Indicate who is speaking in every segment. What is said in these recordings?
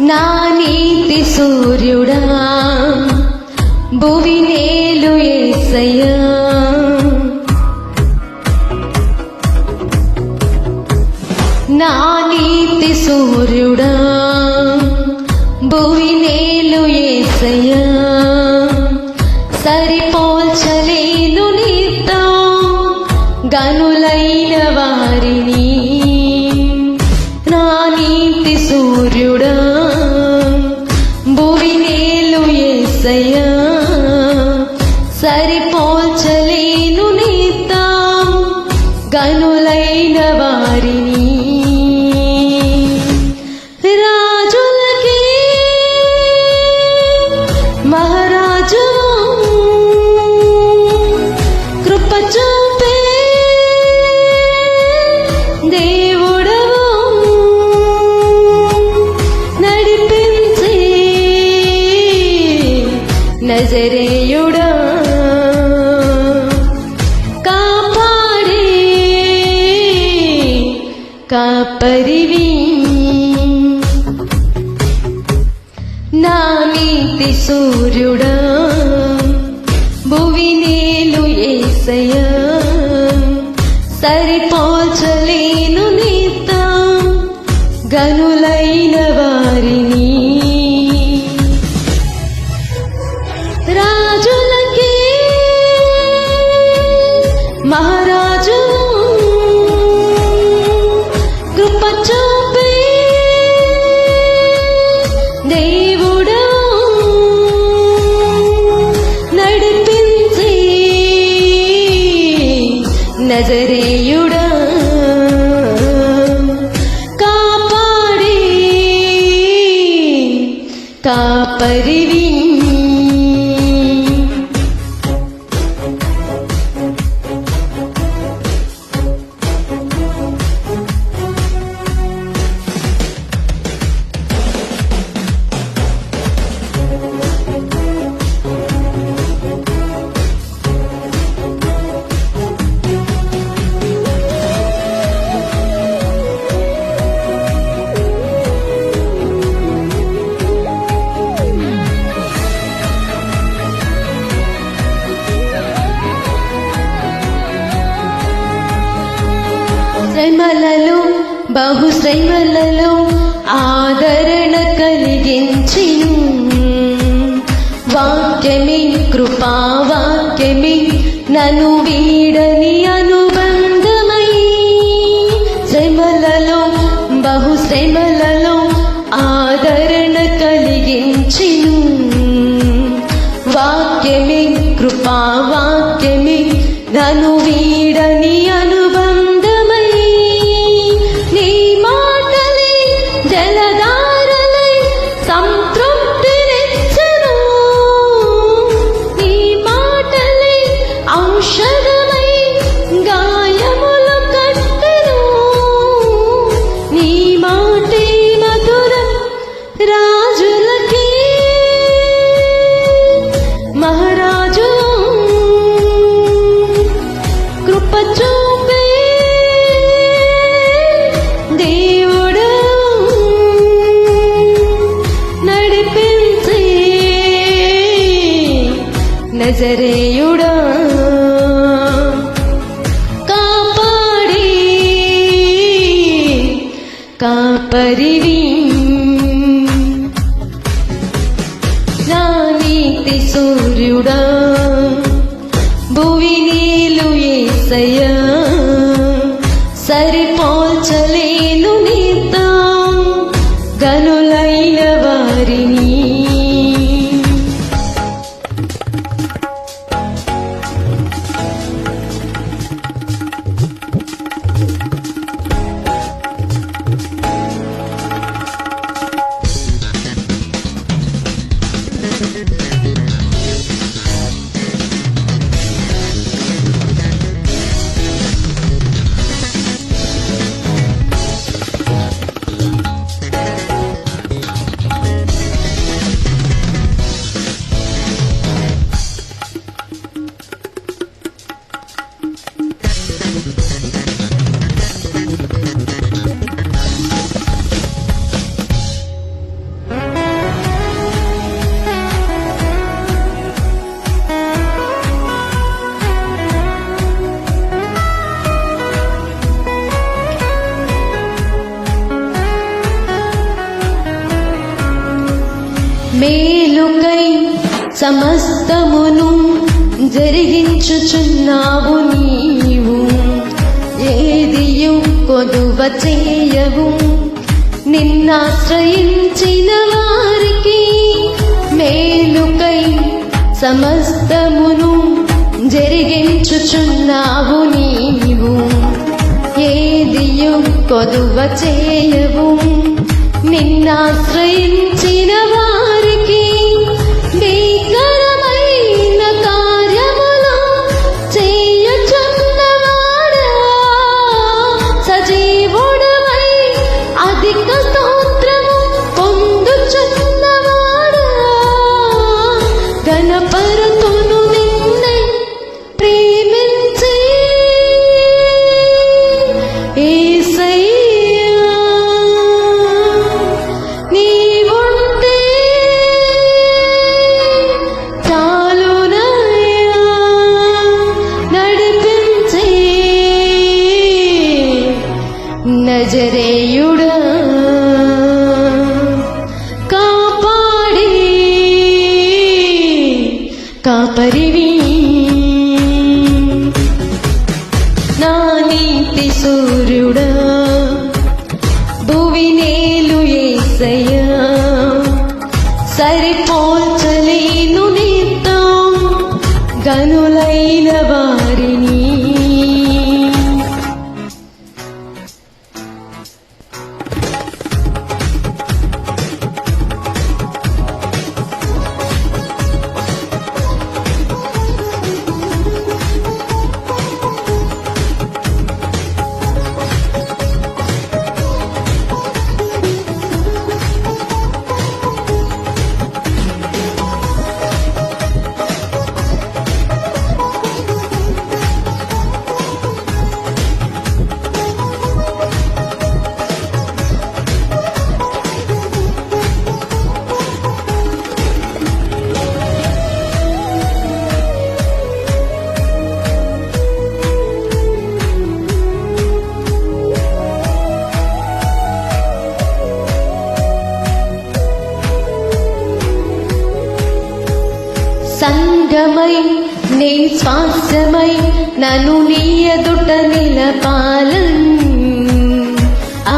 Speaker 1: నా నీతి సూర్యుడా భువి నేలు యేసయ్యా, నా నీతి సూర్యుడా భువి నేలు యేసయ్యా, సరిపోల్చలేను నీతో గనులైన వారిని. నా నీతి సూర్యుడా భువి నేలు యేసయ్యా, సరిపోల్చలేను నీతో గనులైన వారిని. రాజులకి మహారాజు కృప చూపే దేవుడవు, నడిపించే నజరేయుడా, కాపాడే కాపరివి. నా నీతి సూర్యుడా భువి నేలు యేసయ్యా, సరిపోల్చలేను నీతో గనులైన వారిని. రాజులకి మహారాజు కృప చూపే దేవుడవు, నడిపించే నజరేయుడా, కాపాడే కాపరివి. శ్రమలలో బహుశ్రమలలో ఆదరణ కలిగించిను వాక్యమే, కృపావాక్యమే నన్ను వీడని అనుబంధమై. శ్రమలలో బహుశ్రమలలో ఆదరణ కలిగించిను వాక్యమే, కృపావాక్యమే నన్ను వీడని అనుబంధమై. నీ మాటలే జలధారలై సంతృప్తినిచ్చెను, నీ మాటలే ఔషధమై గాయములు కట్టెను. నీ మాటే మధురం రాజులకి మహారాజు కృప చూపే దేవుడు, నడిపించే నజరేయుడా, కాపాడే కాపరివి. నా నీతి సూర్యుడా భువి నీలు యేసయ్యా సరిపోల్చలేను నీతో గనులైన వారిని. మేలుకై సమస్తమును జరిగించుచున్నావు నీవు, ఏదియు కొదువ చేయవు నిన్నాశ్రయించిన వారికి. మేలుకై సమస్తమును జరిగించుచున్నావు నీవు, ఏదియు కొదువ చేయవు నిన్నాశ్రయించిన వారికి. భీకరమైన కార్యములు చేయుచున్నవాడా, సజీవుడవై అధిక స్తోత్రము పొందుచున్నవాడా, గణపరుతును నిన్నే ప్రేమించి యేసయ్యా నీవుంటే చాలునయ్యా నడిపించే నజరేయుడా కాపాడి కాపరివి నా నీతి సూర్యుడా భువి నేలు యేసయ్యా సరిపోల్చలేను నీతో గనులైన వారిని. సంగమై నీ శ్వాసమై నన్ను నీ ఎదుట నిలపాలన్,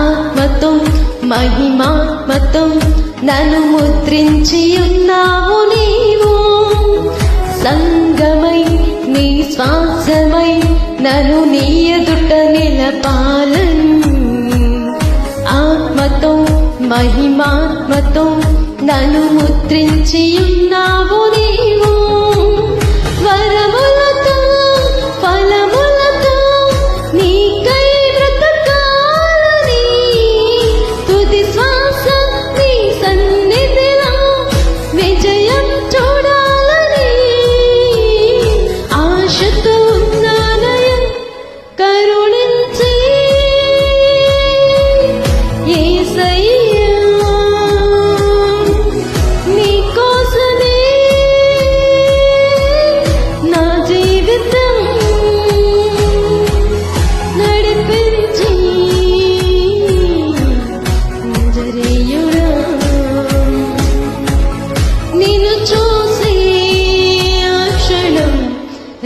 Speaker 1: ఆత్మతో మహిమాత్మతో నన్ను ముద్రించి ఉన్నావు నీవు. సంగమై నీ శ్వాసమై నన్ను నీ ఎదుట నిలపాలన్, ఆత్మతో మహిమాత్మతో నన్ను ముద్రించి ఉన్నావు నీవు. వరములతో ఫలములతో నీకై బ్రతకాలని, తుది శ్వాస నీ సన్నిధిలో విజయం చూడాలని ఆశతో ఉన్నానయ కరుణించి యేసయ్యా నీకోసమే నా జీవితం నడిపించి నజరేయుడా నిన్ను చూసి ఆ క్షణం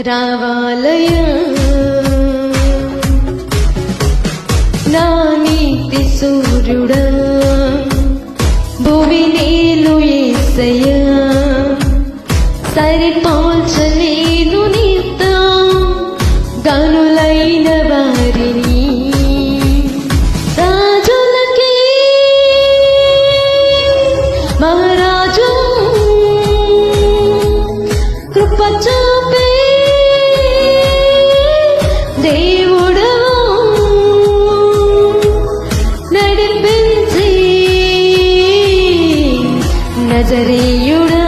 Speaker 1: రావాలయా నా నీతి సూర్యుడా భూమి నీలు యేసయ్యా సరిపోల్చలేను నీతో గనులైన వారిని రాజులకి మహారాజు కృప చూపే దేవుడు నడిపించి నజరేయుడా